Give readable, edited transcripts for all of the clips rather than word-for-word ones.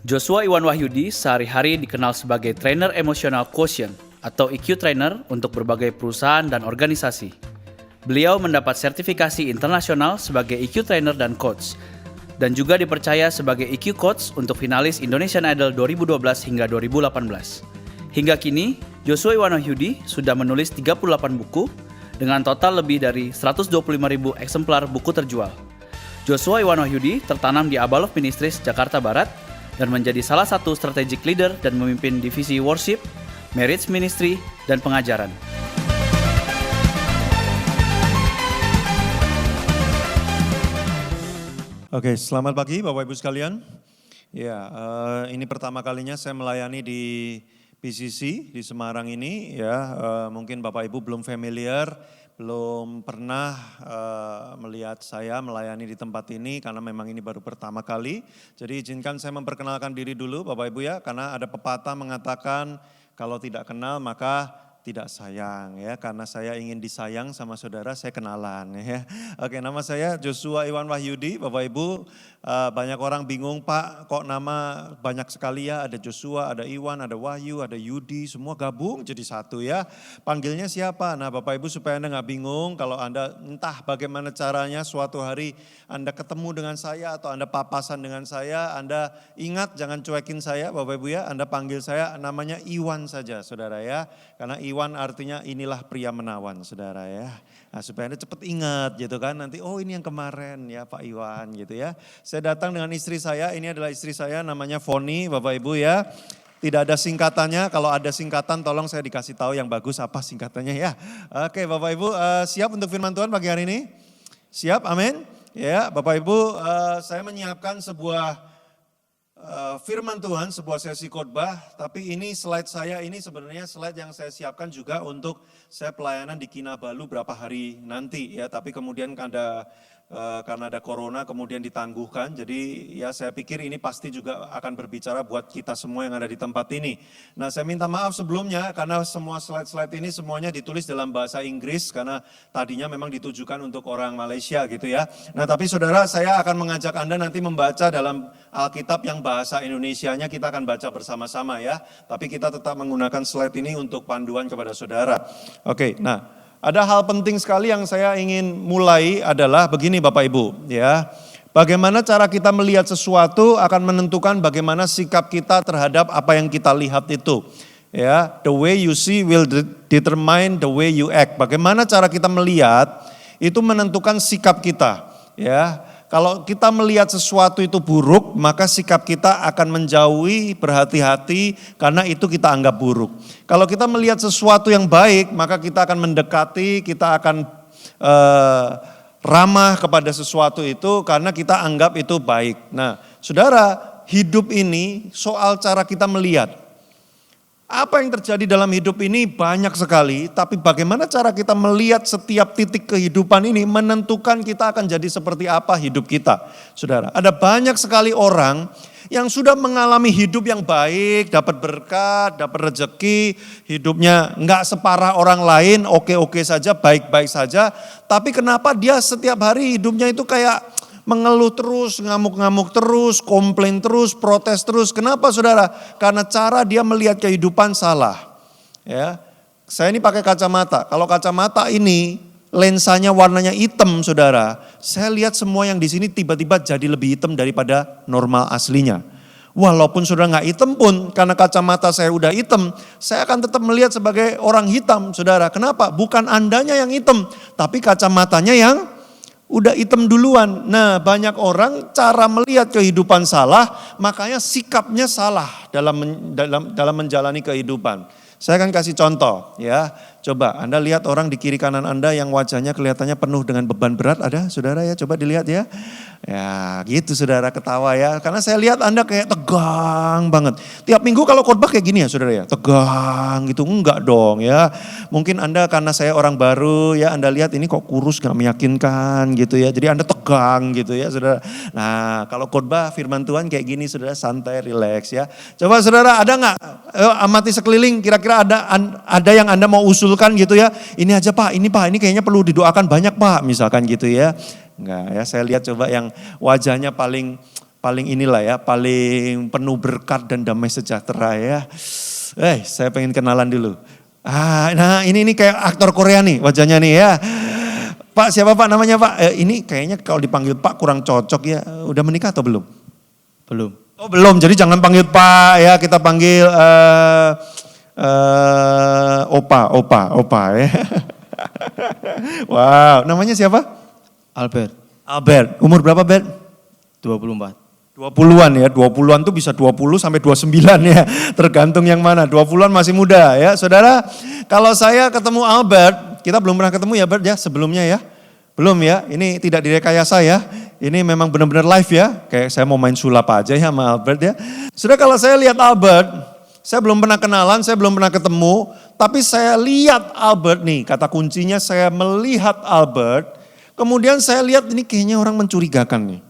Joshua Iwan Wahyudi sehari-hari dikenal sebagai trainer emosional quotient atau EQ trainer untuk berbagai perusahaan dan organisasi. Beliau mendapat sertifikasi internasional sebagai EQ trainer dan coach, dan juga dipercaya sebagai EQ coach untuk finalis Indonesian Idol 2012 hingga 2018. Hingga kini, Joshua Iwan Wahyudi sudah menulis 38 buku dengan total lebih dari 125.000 eksemplar buku terjual. Joshua Iwan Wahyudi tertanam di Abalov Ministries, Jakarta Barat, dan menjadi salah satu strategic leader dan memimpin divisi worship, marriage ministry, dan pengajaran. Oke, selamat pagi Bapak Ibu sekalian. Ya, ini pertama kalinya saya melayani di PCC di Semarang ini. Ya, mungkin Bapak Ibu belum familiar, belum pernah melihat saya melayani di tempat ini karena memang ini baru pertama kali. Jadi izinkan saya memperkenalkan diri dulu Bapak Ibu ya, karena ada pepatah mengatakan kalau tidak kenal maka tidak sayang ya, karena saya ingin disayang sama saudara, saya kenalan ya. Oke, nama saya Joshua Iwan Wahyudi. Bapak Ibu, banyak orang bingung, Pak kok nama banyak sekali ya, ada Joshua, ada Iwan, ada Wahyu, ada Yudi, semua gabung jadi satu ya. Panggilnya siapa? Nah Bapak Ibu supaya Anda nggak bingung, kalau Anda entah bagaimana caranya suatu hari Anda ketemu dengan saya atau Anda papasan dengan saya, Anda ingat jangan cuekin saya Bapak Ibu ya, Anda panggil saya namanya Iwan saja saudara ya. Karena Iwan artinya inilah pria menawan saudara ya. Nah, supaya Anda cepat ingat gitu kan, nanti oh ini yang kemarin ya Pak Iwan gitu ya. Saya datang dengan istri saya, ini adalah istri saya namanya Foni Bapak Ibu ya. Tidak ada singkatannya, kalau ada singkatan tolong saya dikasih tahu yang bagus apa singkatannya ya. Oke Bapak Ibu, siap untuk firman Tuhan pagi hari ini? Siap, amin. Ya Bapak Ibu, saya menyiapkan sebuah firman Tuhan, sebuah sesi khotbah, tapi ini slide saya ini sebenarnya slide yang saya siapkan juga untuk saya pelayanan di Kinabalu berapa hari nanti ya, tapi kemudian karena ada corona kemudian ditangguhkan, jadi ya saya pikir ini pasti juga akan berbicara buat kita semua yang ada di tempat ini. Nah saya minta maaf sebelumnya karena semua slide-slide ini semuanya ditulis dalam bahasa Inggris karena tadinya memang ditujukan untuk orang Malaysia gitu ya. Nah tapi saudara, saya akan mengajak Anda nanti membaca dalam Alkitab yang bahasa Indonesianya, kita akan baca bersama-sama ya. Tapi kita tetap menggunakan slide ini untuk panduan kepada saudara. Oke, nah ada hal penting sekali yang saya ingin mulai adalah begini Bapak Ibu ya. Bagaimana cara kita melihat sesuatu akan menentukan bagaimana sikap kita terhadap apa yang kita lihat itu. Ya, the way you see will determine the way you act. Bagaimana cara kita melihat itu menentukan sikap kita ya. Kalau kita melihat sesuatu itu buruk, maka sikap kita akan menjauhi, berhati-hati karena itu kita anggap buruk. Kalau kita melihat sesuatu yang baik, maka kita akan mendekati, kita akan ramah kepada sesuatu itu karena kita anggap itu baik. Nah, saudara, hidup ini soal cara kita melihat. Apa yang terjadi dalam hidup ini banyak sekali, tapi bagaimana cara kita melihat setiap titik kehidupan ini menentukan kita akan jadi seperti apa hidup kita. Saudara, ada banyak sekali orang yang sudah mengalami hidup yang baik, dapat berkat, dapat rezeki, hidupnya enggak separah orang lain, oke-oke saja, baik-baik saja. Tapi kenapa dia setiap hari hidupnya itu kayak mengeluh terus, ngamuk-ngamuk terus, komplain terus, protes terus. Kenapa saudara? Karena cara dia melihat kehidupan salah. Ya, saya ini pakai kacamata. Kalau kacamata ini lensanya warnanya hitam saudara, saya lihat semua yang di sini tiba-tiba jadi lebih hitam daripada normal aslinya. Walaupun saudara nggak hitam pun, karena kacamata saya udah hitam, saya akan tetap melihat sebagai orang hitam saudara. Kenapa? Bukan Andanya yang hitam, tapi kacamatanya yang udah hitam duluan. Nah banyak orang cara melihat kehidupan salah, makanya sikapnya salah dalam menjalani kehidupan. Saya akan kasih contoh ya. Coba Anda lihat orang di kiri kanan Anda yang wajahnya kelihatannya penuh dengan beban berat, ada saudara ya, coba dilihat ya. Ya gitu saudara, ketawa ya, karena saya lihat Anda kayak tegang banget. Tiap minggu kalau khotbah kayak gini ya saudara ya, tegang gitu, enggak dong ya. Mungkin Anda karena saya orang baru ya, Anda lihat ini kok kurus gak meyakinkan gitu ya, jadi Anda tegang gitu ya saudara. Nah kalau khotbah firman Tuhan kayak gini saudara, santai, relax ya. Coba saudara, ada gak, amati sekeliling, kira-kira ada yang Anda mau usulkan gitu ya, ini aja Pak, ini kayaknya perlu didoakan banyak Pak, misalkan gitu ya. Enggak ya, saya lihat coba yang wajahnya paling paling inilah ya, paling penuh berkat dan damai sejahtera ya. Saya pengen kenalan dulu. Nah ini kayak aktor Korea nih wajahnya nih ya. Pak, siapa Pak namanya Pak? Ini kayaknya kalau dipanggil Pak kurang cocok ya. Udah menikah atau belum? Belum. Oh belum, jadi jangan panggil Pak ya, kita panggil Opa ya. Wow, namanya siapa? Albert. Umur berapa, Bert? 24. 20-an ya, 20-an tuh bisa 20 sampai 29 ya, tergantung yang mana. 20-an masih muda ya. Saudara, kalau saya ketemu Albert, kita belum pernah ketemu ya Bert ya sebelumnya ya. Belum ya, ini tidak direkayasa ya. Ini memang benar-benar live ya, kayak saya mau main sulap aja ya sama Albert ya. Saudara, kalau saya lihat Albert, saya belum pernah kenalan, saya belum pernah ketemu, tapi saya lihat Albert nih, kata kuncinya saya melihat Albert, kemudian saya lihat ini kayaknya orang mencurigakan nih.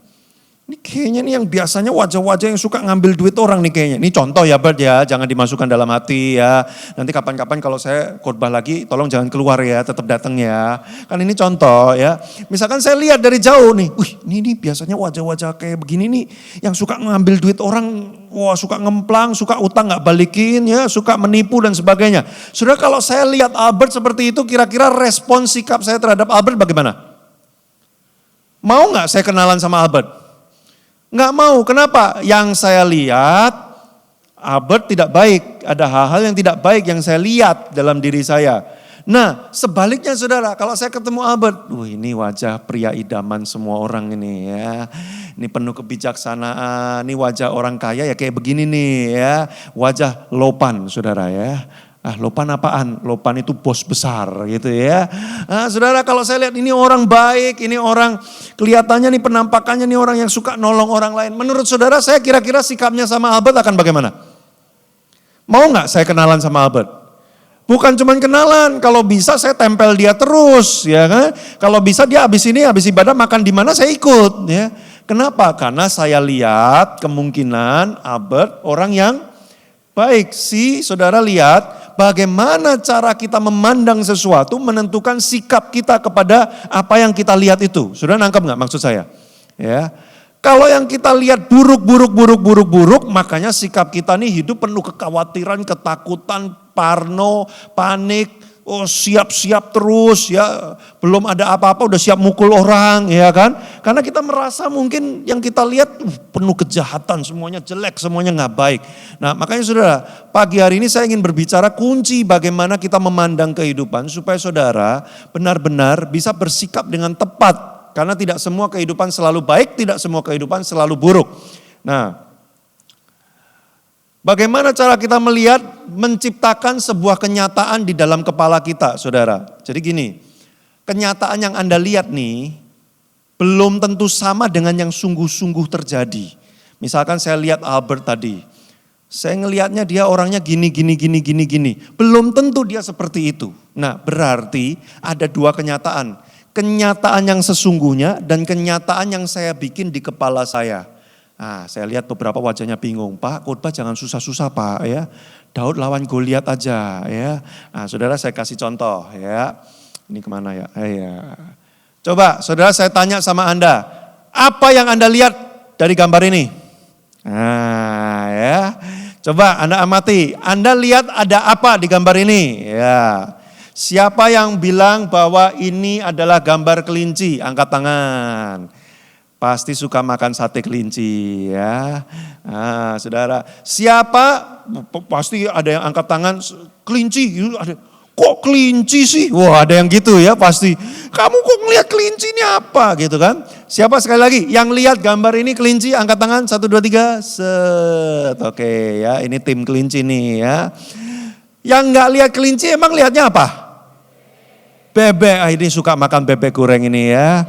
Ini kayaknya nih yang biasanya wajah-wajah yang suka ngambil duit orang nih kayaknya. Ini contoh ya Bert ya, jangan dimasukkan dalam hati ya. Nanti kapan-kapan kalau saya khotbah lagi tolong jangan keluar ya, tetap datang ya. Kan ini contoh ya. Misalkan saya lihat dari jauh nih, ini biasanya wajah-wajah kayak begini nih. Yang suka ngambil duit orang, suka ngemplang, suka utang gak balikin ya, suka menipu dan sebagainya. Sudah kalau saya lihat Albert seperti itu, kira-kira respon sikap saya terhadap Albert bagaimana? Mau gak saya kenalan sama Albert? Nggak mau, kenapa? Yang saya lihat, Albert tidak baik. Ada hal-hal yang tidak baik yang saya lihat dalam diri saya. Nah sebaliknya saudara, kalau saya ketemu Albert, ini wajah pria idaman semua orang ini ya. Ini penuh kebijaksanaan, ini wajah orang kaya ya kayak begini nih ya. Wajah Lopan saudara ya. Lopan apaan? Lopan itu bos besar gitu ya. Saudara, kalau saya lihat ini orang baik, ini orang kelihatannya nih penampakannya nih orang yang suka nolong orang lain. Menurut saudara saya kira-kira sikapnya sama Albert akan bagaimana? Mau gak saya kenalan sama Albert? Bukan cuma kenalan, kalau bisa saya tempel dia terus ya kan. Kalau bisa dia habis ibadah makan di mana saya ikut ya. Kenapa? Karena saya lihat kemungkinan Albert orang yang baik. Saudara lihat bagaimana cara kita memandang sesuatu menentukan sikap kita kepada apa yang kita lihat itu. Sudah nangkep nggak maksud saya? Ya. Kalau yang kita lihat buruk, makanya sikap kita nih hidup penuh kekhawatiran, ketakutan, parno, panik, siap-siap terus ya, belum ada apa-apa udah siap mukul orang ya kan. Karena kita merasa mungkin yang kita lihat penuh kejahatan, semuanya jelek, semuanya nggak baik. Nah makanya saudara, pagi hari ini saya ingin berbicara kunci bagaimana kita memandang kehidupan supaya saudara benar-benar bisa bersikap dengan tepat. Karena tidak semua kehidupan selalu baik, tidak semua kehidupan selalu buruk. Nah, bagaimana cara kita melihat, menciptakan sebuah kenyataan di dalam kepala kita, saudara. Jadi gini, kenyataan yang Anda lihat nih, belum tentu sama dengan yang sungguh-sungguh terjadi. Misalkan saya lihat Albert tadi, saya ngelihatnya dia orangnya gini. Belum tentu dia seperti itu. Nah berarti ada dua kenyataan. Kenyataan yang sesungguhnya dan kenyataan yang saya bikin di kepala saya. Saya lihat beberapa wajahnya bingung, Pak khotbah jangan susah-susah Pak ya. Daud lawan Goliat aja ya. Saudara saya kasih contoh ya. Ini kemana ya? Coba saudara saya tanya sama Anda, apa yang Anda lihat dari gambar ini? Ya. Coba Anda amati, Anda lihat ada apa di gambar ini? Ya. Siapa yang bilang bahwa ini adalah gambar kelinci? Angkat tangan. Pasti suka makan sate kelinci ya. Saudara, siapa? Pasti ada yang angkat tangan kelinci. Kok kelinci sih? Wah ada yang gitu ya pasti. Kamu kok ngeliat kelinci ini apa gitu kan? Siapa sekali lagi yang lihat gambar ini kelinci? Angkat tangan 1, 2, 3. Set. Oke ya, ini tim kelinci nih ya. Yang nggak lihat kelinci emang lihatnya apa? Bebek, ini suka makan bebek goreng ini ya.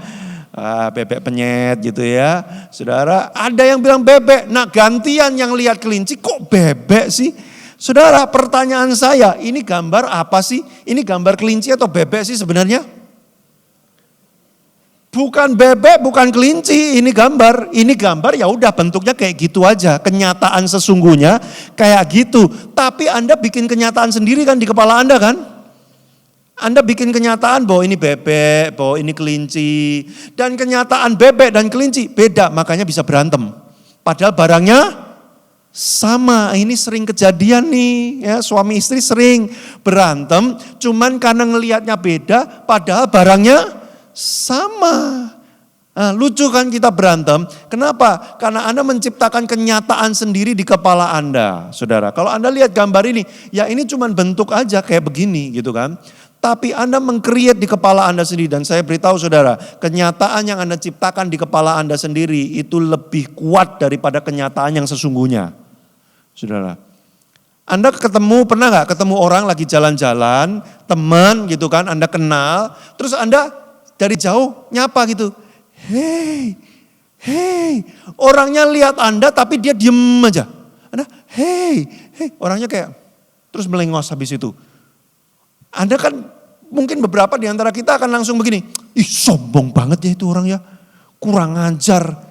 Bebek penyet gitu ya. Saudara, ada yang bilang bebek. Nah gantian yang lihat kelinci kok bebek sih? Saudara, pertanyaan saya, ini gambar apa sih? Ini gambar kelinci atau bebek sih sebenarnya? Bukan bebek, bukan kelinci, ini gambar. Ini gambar ya udah bentuknya kayak gitu aja. Kenyataan sesungguhnya kayak gitu. Tapi Anda bikin kenyataan sendiri kan di kepala Anda kan? Anda bikin kenyataan bahwa ini bebek, bahwa ini kelinci. Dan kenyataan bebek dan kelinci beda, makanya bisa berantem. Padahal barangnya sama. Ini sering kejadian nih, ya, suami istri sering berantem, cuman karena ngelihatnya beda, padahal barangnya sama. Nah, lucu kan kita berantem, kenapa? Karena Anda menciptakan kenyataan sendiri di kepala Anda, saudara. Kalau Anda lihat gambar ini, ya ini cuman bentuk aja kayak begini gitu kan. Tapi Anda meng-create di kepala Anda sendiri, dan saya beritahu saudara, kenyataan yang Anda ciptakan di kepala Anda sendiri itu lebih kuat daripada kenyataan yang sesungguhnya. Saudara, Anda pernah gak ketemu orang lagi jalan-jalan, teman gitu kan, Anda kenal, terus Anda dari jauh nyapa gitu. Hei, orangnya lihat Anda tapi dia diem aja. Anda, hei, orangnya kayak terus melengos habis itu. Anda kan mungkin beberapa di antara kita akan langsung begini, ih sombong banget ya itu orang ya, kurang ajar.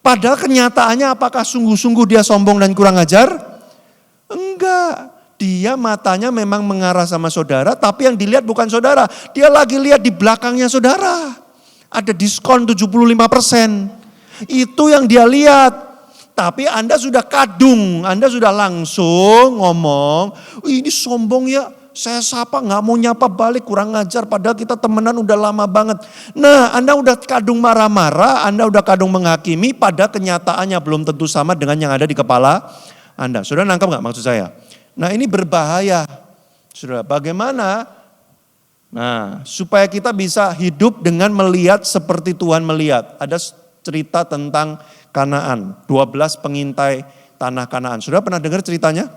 Padahal kenyataannya apakah sungguh-sungguh dia sombong dan kurang ajar? Enggak, dia matanya memang mengarah sama saudara, tapi yang dilihat bukan saudara. Dia lagi lihat di belakangnya saudara. Ada diskon 75%. Itu yang dia lihat. Tapi Anda sudah kadung, Anda sudah langsung ngomong, ini sombong ya, saya sapa gak mau nyapa balik, kurang ajar, padahal kita temenan udah lama banget. Nah, Anda udah kadung marah-marah, Anda udah kadung menghakimi, padahal kenyataannya belum tentu sama dengan yang ada di kepala Anda. Sudah nangkap gak maksud saya? Nah, ini berbahaya. Saudara, bagaimana? Nah, supaya kita bisa hidup dengan melihat seperti Tuhan melihat. Ada cerita tentang Kanaan, 12 pengintai tanah Kanaan. Sudah pernah dengar ceritanya?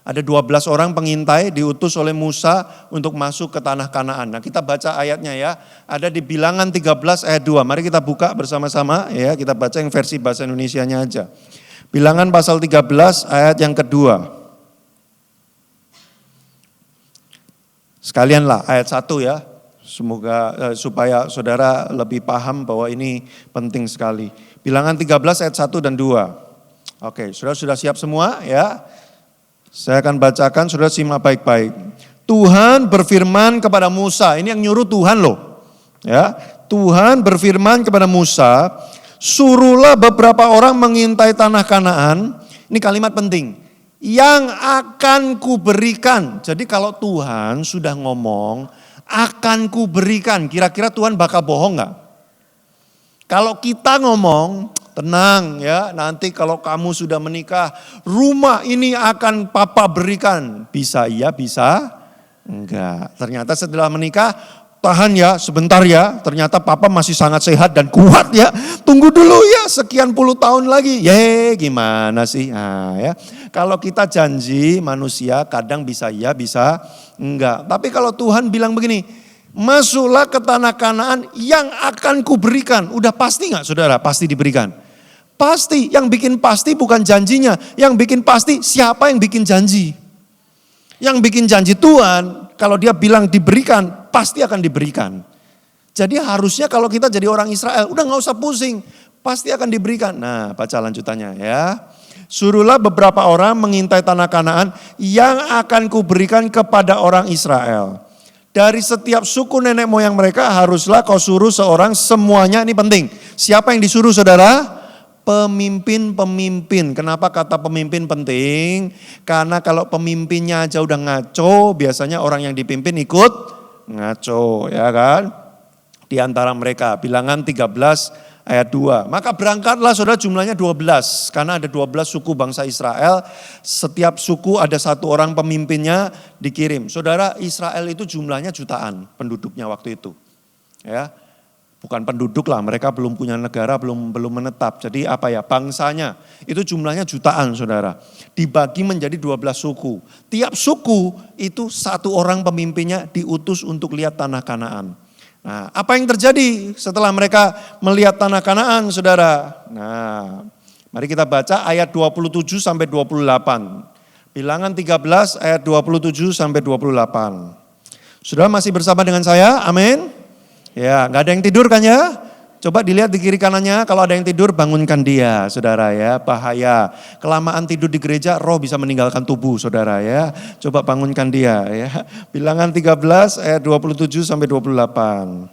Ada 12 orang pengintai diutus oleh Musa untuk masuk ke tanah Kanaan. Nah, kita baca ayatnya ya. Ada di Bilangan 13 ayat 2. Mari kita buka bersama-sama ya, kita baca yang versi bahasa Indonesianya aja. Bilangan pasal 13 ayat yang kedua. Sekalianlah ayat 1 ya, semoga supaya saudara lebih paham bahwa ini penting sekali. Bilangan 13 ayat 1 dan 2. Oke, saudara sudah siap semua ya? Saya akan bacakan, saudara simak baik-baik. Tuhan berfirman kepada Musa, ini yang nyuruh Tuhan loh. Ya, Tuhan berfirman kepada Musa, suruhlah beberapa orang mengintai tanah Kanaan. Ini kalimat penting. Yang akan kuberikan. Jadi kalau Tuhan sudah ngomong, akan kuberikan. Kira-kira Tuhan bakal bohong gak? Kalau kita ngomong, tenang ya, nanti kalau kamu sudah menikah, rumah ini akan papa berikan. Bisa iya, bisa enggak. Ternyata setelah menikah, tahan ya, sebentar ya, ternyata papa masih sangat sehat dan kuat ya. Tunggu dulu ya, sekian puluh tahun lagi. Gimana sih? Nah, ya. Kalau kita janji manusia kadang bisa iya, bisa enggak. Tapi kalau Tuhan bilang begini, masuklah ke tanah Kanaan yang akan kuberikan. Udah pasti enggak saudara? Pasti diberikan. Pasti, yang bikin pasti bukan janjinya. Yang bikin pasti siapa yang bikin janji. Yang bikin janji Tuhan, kalau dia bilang diberikan, pasti akan diberikan. Jadi harusnya kalau kita jadi orang Israel, udah gak usah pusing, pasti akan diberikan. Nah, baca lanjutannya ya. Suruhlah beberapa orang mengintai tanah Kanaan yang akan kuberikan kepada orang Israel. Dari setiap suku nenek moyang mereka haruslah kau suruh seorang, semuanya ini penting. Siapa yang disuruh saudara? Pemimpin-pemimpin. Kenapa kata pemimpin penting? Karena kalau pemimpinnya aja udah ngaco, biasanya orang yang dipimpin ikut ngaco, ya kan? Di antara mereka, Bilangan 13 ayat 2. Maka berangkatlah saudara, jumlahnya 12. Karena ada 12 suku bangsa Israel. Setiap suku ada satu orang pemimpinnya dikirim. Saudara, Israel itu jumlahnya jutaan penduduknya waktu itu. Ya. Bukan penduduk lah, mereka belum punya negara, belum menetap. Jadi apa ya, bangsanya itu jumlahnya jutaan saudara. Dibagi menjadi 12 suku. Tiap suku itu satu orang pemimpinnya diutus untuk lihat tanah Kanaan. Nah, apa yang terjadi setelah mereka melihat tanah Kanaan saudara? Nah, mari kita baca ayat 27 sampai 28. Bilangan 13 ayat 27 sampai 28. Saudara masih bersama dengan saya? Amin. Ya, gak ada yang tidur kan ya? Coba dilihat di kiri kanannya, kalau ada yang tidur bangunkan dia saudara ya, bahaya. Kelamaan tidur di gereja roh bisa meninggalkan tubuh saudara ya. Coba bangunkan dia ya. Bilangan 13 ayat 27 sampai 28.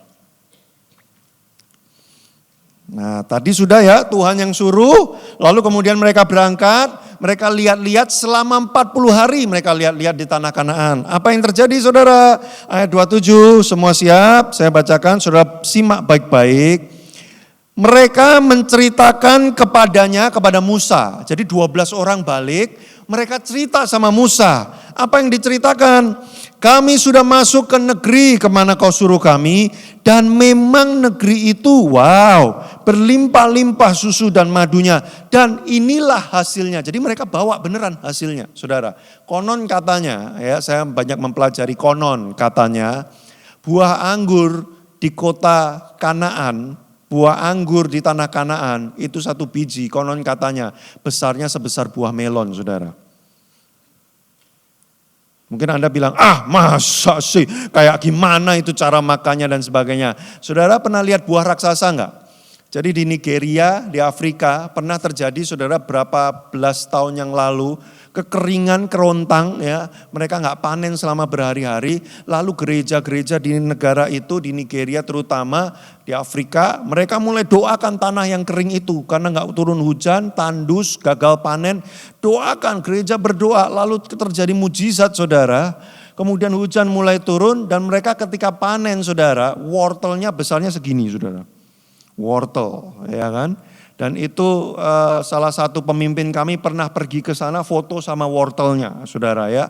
Nah tadi sudah ya Tuhan yang suruh, lalu kemudian mereka berangkat, mereka lihat-lihat selama 40 hari mereka lihat-lihat di tanah Kanaan. Apa yang terjadi saudara? Ayat 27, semua siap, saya bacakan, saudara simak baik-baik. Mereka menceritakan kepada Musa, jadi 12 orang balik, mereka cerita sama Musa. Apa yang diceritakan? Kami sudah masuk ke negeri kemana kau suruh kami, dan memang negeri itu berlimpah-limpah susu dan madunya, dan inilah hasilnya. Jadi mereka bawa beneran hasilnya, saudara. Konon katanya, ya saya banyak mempelajari konon katanya, buah anggur di kota Kanaan, buah anggur di tanah Kanaan itu satu biji, konon katanya besarnya sebesar buah melon, saudara. Mungkin Anda bilang, masa sih, kayak gimana itu cara makannya dan sebagainya. Saudara pernah lihat buah raksasa enggak? Jadi di Nigeria, di Afrika pernah terjadi saudara berapa belas tahun yang lalu, kekeringan kerontang ya, mereka enggak panen selama berhari-hari. Lalu gereja-gereja di negara itu, di Nigeria terutama, di Afrika, mereka mulai doakan tanah yang kering itu. Karena enggak turun hujan, tandus, gagal panen, doakan, gereja berdoa, lalu terjadi mujizat saudara. Kemudian hujan mulai turun dan mereka ketika panen saudara, wortelnya besarnya segini saudara. Wortel, ya kan? Dan itu salah satu pemimpin kami pernah pergi ke sana foto sama wortelnya, saudara ya.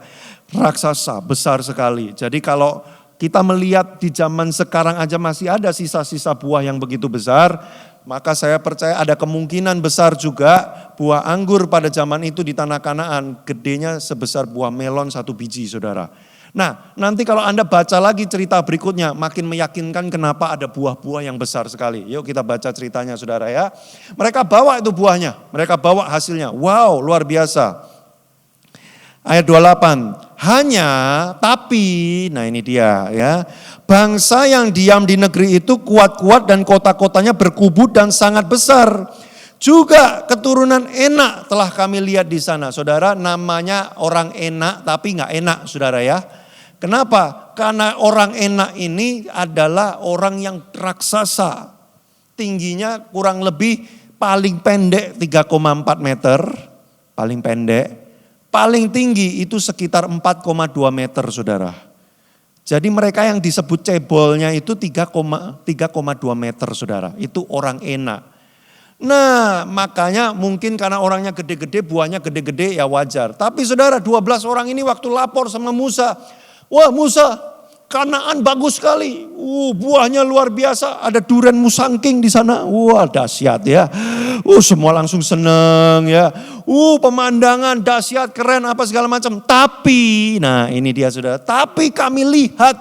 Raksasa, besar sekali. Jadi kalau kita melihat di zaman sekarang aja masih ada sisa-sisa buah yang begitu besar, maka saya percaya ada kemungkinan besar juga buah anggur pada zaman itu di tanah Kanaan gedenya sebesar buah melon satu biji, saudara. Nah, nanti kalau Anda baca lagi cerita berikutnya, makin meyakinkan kenapa ada buah-buah yang besar sekali. Yuk kita baca ceritanya saudara ya. Mereka bawa itu buahnya, mereka bawa hasilnya. Wow, luar biasa. Ayat 28, tapi, nah ini dia ya. Bangsa yang diam di negeri itu kuat-kuat dan kota-kotanya berkubu dan sangat besar. Juga keturunan Enak telah kami lihat di sana. Saudara, namanya orang Enak tapi nggak enak saudara ya. Kenapa? Karena orang Enak ini adalah orang yang raksasa. Tingginya kurang lebih paling pendek 3,4 meter. Paling pendek. Paling tinggi itu sekitar 4,2 meter saudara. Jadi mereka yang disebut cebolnya itu 3,2 meter saudara. Itu orang Enak. Nah makanya mungkin karena orangnya gede-gede, buahnya gede-gede ya wajar. Tapi saudara 12 orang ini waktu lapor sama Musa. Wah Musa, Kanaan bagus sekali. Buahnya luar biasa, ada durian musangking di sana. Wah dahsyat ya. Semua langsung seneng ya. Pemandangan dahsyat, keren apa segala macam. Tapi, nah ini dia saudara. Tapi kami lihat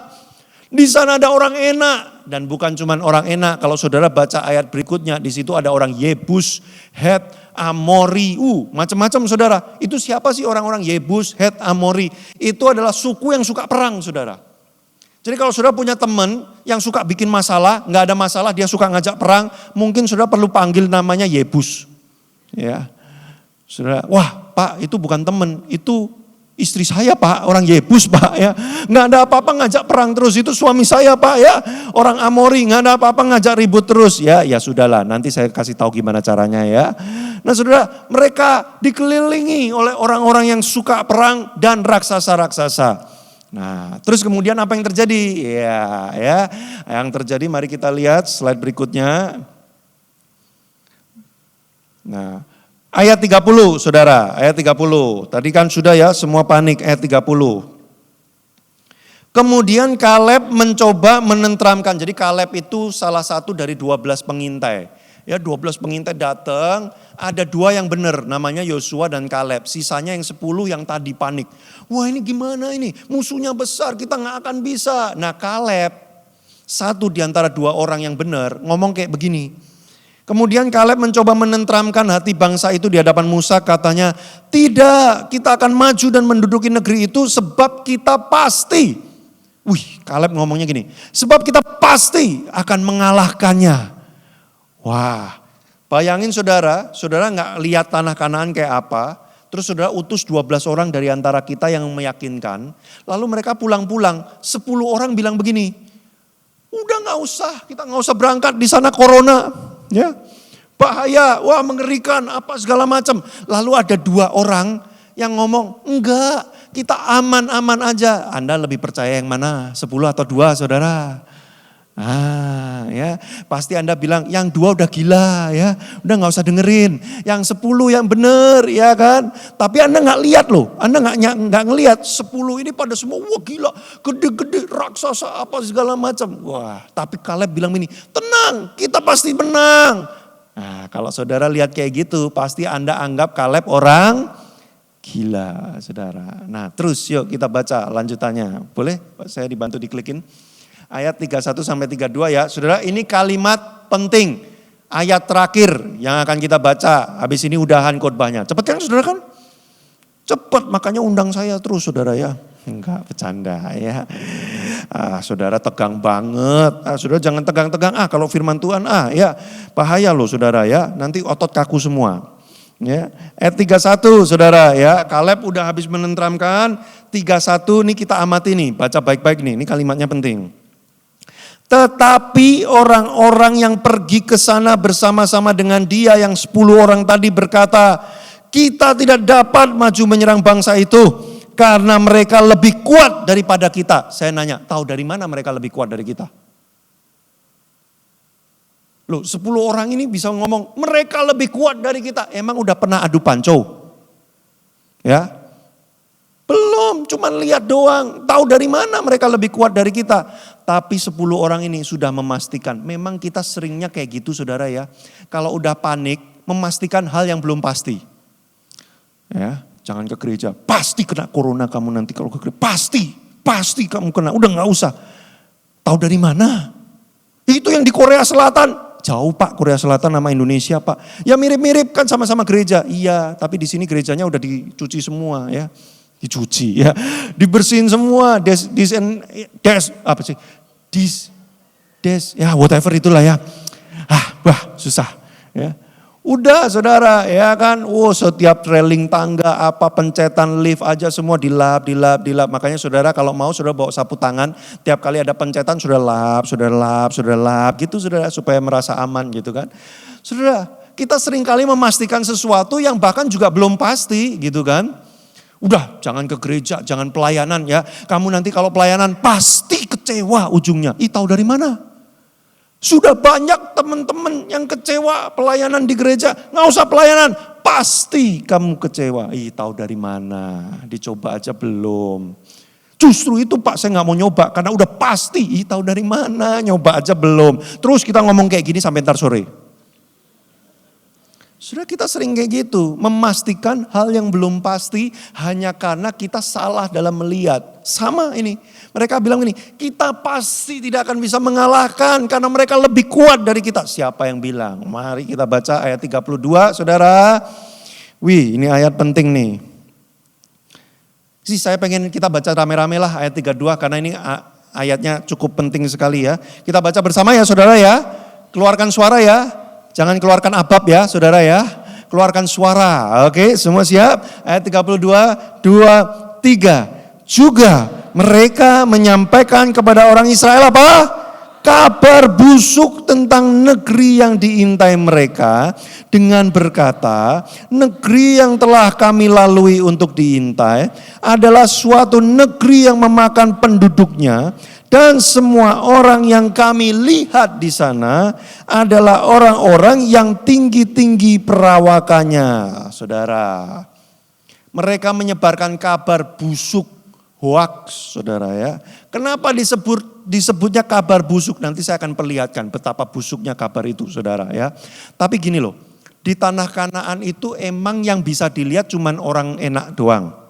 di sana ada orang Enak. Dan bukan cuma orang Enak, kalau saudara baca ayat berikutnya, di situ ada orang Yebus, Het, Amori, macam-macam saudara. Itu siapa sih orang-orang Yebus, Het, Amori? Itu adalah suku yang suka perang saudara. Jadi kalau saudara punya teman yang suka bikin masalah, nggak ada masalah, dia suka ngajak perang, mungkin saudara perlu panggil namanya Yebus. Ya, saudara, wah Pak itu bukan teman, itu istri saya Pak, orang Yebus Pak ya. Nggak ada apa-apa ngajak perang terus, itu suami saya Pak ya. Orang Amori, nggak ada apa-apa ngajak ribut terus. Ya sudahlah, nanti saya kasih tahu gimana caranya ya. Nah saudara, mereka dikelilingi oleh orang-orang yang suka perang dan raksasa-raksasa. Nah terus kemudian apa yang terjadi? Ya, yang terjadi mari kita lihat slide berikutnya. Nah, ayat 30 saudara, ayat 30. Tadi kan sudah ya semua panik, ayat 30. Kemudian Kaleb mencoba menenteramkan. Jadi Kaleb itu salah satu dari 12 pengintai. Ya 12 pengintai datang, ada 2 yang benar namanya Yosua dan Kaleb. Sisanya yang 10 yang tadi panik. Wah ini gimana ini, musuhnya besar kita gak akan bisa. Nah Kaleb, satu di antara 2 orang yang benar ngomong kayak begini. Kemudian Kaleb mencoba menenteramkan hati bangsa itu di hadapan Musa, katanya, tidak, kita akan maju dan menduduki negeri itu sebab kita pasti. Kaleb ngomongnya gini, sebab kita pasti akan mengalahkannya. Wah, bayangin saudara gak lihat tanah Kanaan kayak apa, terus saudara utus 12 orang dari antara kita yang meyakinkan, lalu mereka pulang-pulang, 10 orang bilang begini, udah gak usah, kita gak usah berangkat di sana corona. ya. Bahaya, wah mengerikan, apa segala macam. Lalu ada 2 orang yang ngomong, enggak, kita aman-aman aja. Anda lebih percaya yang mana? 10 atau 2, saudara? Ya, pasti Anda bilang yang 2 udah gila ya, udah nggak usah dengerin. Yang 10 yang bener ya kan. Tapi Anda nggak lihat loh, Anda nggak ngelihat 10 ini pada semua wah gila, gede-gede raksasa apa segala macam. Wah, tapi Kaleb bilang ini, tenang, kita pasti menang. Nah, kalau saudara lihat kayak gitu, pasti Anda anggap Kaleb orang gila, saudara. Nah, terus yuk kita baca lanjutannya. Boleh? Saya dibantu diklikin. Ayat 31 sampai 32 ya. Saudara, ini kalimat penting. Ayat terakhir yang akan kita baca. Habis ini udahan khotbahnya. Cepat kan saudara kan? Cepat, makanya undang saya terus saudara ya. Enggak, bercanda ya. Saudara tegang banget. Saudara jangan tegang-tegang. Kalau firman Tuhan ya bahaya loh saudara ya. Nanti otot kaku semua. Ya, ayat 31 saudara ya. Kaleb udah habis menenteramkan. 31 nih kita amati nih. Baca baik-baik nih. Ini kalimatnya penting. Tetapi orang-orang yang pergi ke sana bersama-sama dengan dia yang 10 orang tadi berkata, kita tidak dapat maju menyerang bangsa itu karena mereka lebih kuat daripada kita. Saya nanya, tahu dari mana mereka lebih kuat dari kita? Loh, 10 orang ini bisa ngomong, mereka lebih kuat dari kita. Emang udah pernah adu panco? Ya, belum, cuma lihat doang. Tahu dari mana mereka lebih kuat dari kita. Tapi 10 orang ini sudah memastikan. Memang kita seringnya kayak gitu saudara ya. Kalau udah panik, memastikan hal yang belum pasti. Ya, jangan ke gereja. Pasti kena corona kamu nanti kalau ke gereja. Pasti kamu kena. Udah gak usah. Tahu dari mana? Itu yang di Korea Selatan. Jauh Pak, Korea Selatan sama Indonesia Pak. Ya mirip-mirip kan sama-sama gereja. Iya, tapi di sini gerejanya udah dicuci semua ya. Dicuci ya, dibersihin semua, whatever itulah ya. Susah ya. Udah saudara ya kan, setiap railing tangga apa pencetan lift aja semua dilap. Makanya saudara kalau mau saudara bawa sapu tangan, tiap kali ada pencetan sudah lap gitu saudara supaya merasa aman gitu kan. Saudara, kita seringkali memastikan sesuatu yang bahkan juga belum pasti gitu kan. Udah jangan ke gereja, jangan pelayanan ya. Kamu nanti kalau pelayanan pasti kecewa ujungnya. Tahu dari mana? Sudah banyak teman-teman yang kecewa pelayanan di gereja. Nggak usah pelayanan, pasti kamu kecewa. Tahu dari mana? Dicoba aja belum. Justru itu Pak saya nggak mau nyoba karena udah pasti. Tahu dari mana? Nyoba aja belum. Terus kita ngomong kayak gini sampai ntar sore. Sudah kita sering kayak gitu, memastikan hal yang belum pasti hanya karena kita salah dalam melihat. Sama ini, mereka bilang ini, kita pasti tidak akan bisa mengalahkan karena mereka lebih kuat dari kita. Siapa yang bilang? Mari kita baca ayat 32 saudara. Wih ini ayat penting nih. Saya pengen kita baca rame-rame lah ayat 32 karena ini ayatnya cukup penting sekali ya. Kita baca bersama ya saudara ya, keluarkan suara ya. Jangan keluarkan abab ya saudara ya. Keluarkan suara. Oke semua siap. Ayat 32, 2, 3. Juga mereka menyampaikan kepada orang Israel apa? Kabar busuk tentang negeri yang diintai mereka. Dengan berkata negeri yang telah kami lalui untuk diintai adalah suatu negeri yang memakan penduduknya. Dan semua orang yang kami lihat di sana adalah orang-orang yang tinggi-tinggi perawakannya. Saudara, mereka menyebarkan kabar busuk, hoax saudara ya. Kenapa disebutnya kabar busuk? Nanti saya akan perlihatkan betapa busuknya kabar itu saudara ya. Tapi gini loh, di tanah Kanaan itu emang yang bisa dilihat cuman orang enak doang.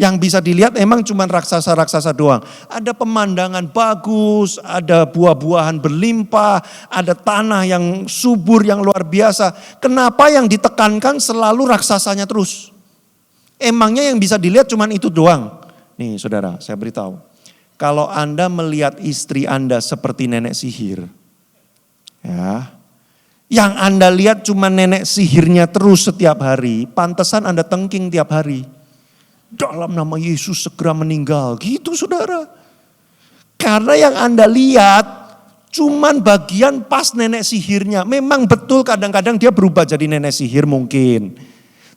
Yang bisa dilihat emang cuma raksasa-raksasa doang. Ada pemandangan bagus, ada buah-buahan berlimpah, ada tanah yang subur, yang luar biasa. Kenapa yang ditekankan selalu raksasanya terus? Emangnya yang bisa dilihat cuma itu doang? Nih saudara, saya beritahu. Kalau Anda melihat istri Anda seperti nenek sihir, ya, yang Anda lihat cuma nenek sihirnya terus setiap hari, pantesan Anda tengking tiap hari. Dalam nama Yesus segera meninggal. Gitu saudara. Karena yang Anda lihat Cuman bagian pas nenek sihirnya. Memang betul kadang-kadang dia berubah jadi nenek sihir mungkin.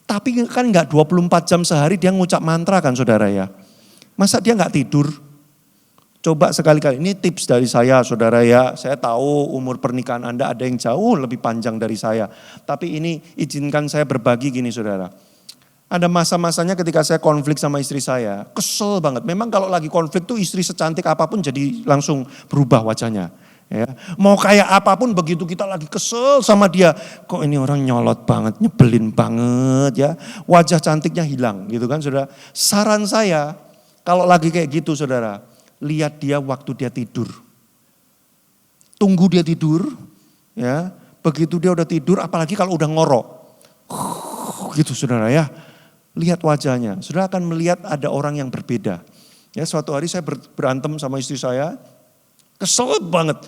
Tapi kan enggak 24 jam sehari dia ngucap mantra kan saudara ya. Masa dia enggak tidur? Coba sekali-kali, ini tips dari saya saudara ya. Saya tahu umur pernikahan Anda ada yang jauh lebih panjang dari saya. Tapi ini izinkan saya berbagi gini saudara. Ada masa-masanya ketika saya konflik sama istri saya. Kesel banget. Memang kalau lagi konflik tuh istri secantik apapun jadi langsung berubah wajahnya. Ya, mau kayak apapun begitu kita lagi kesel sama dia, kok ini orang nyolot banget, nyebelin banget ya, wajah cantiknya hilang gitu kan saudara. Saran saya kalau lagi kayak gitu saudara, lihat dia waktu dia tidur. Tunggu dia tidur ya, begitu dia udah tidur apalagi kalau udah ngorok. Gitu saudara ya, lihat wajahnya, saudara akan melihat ada orang yang berbeda. Ya, suatu hari saya berantem sama istri saya, kesel banget.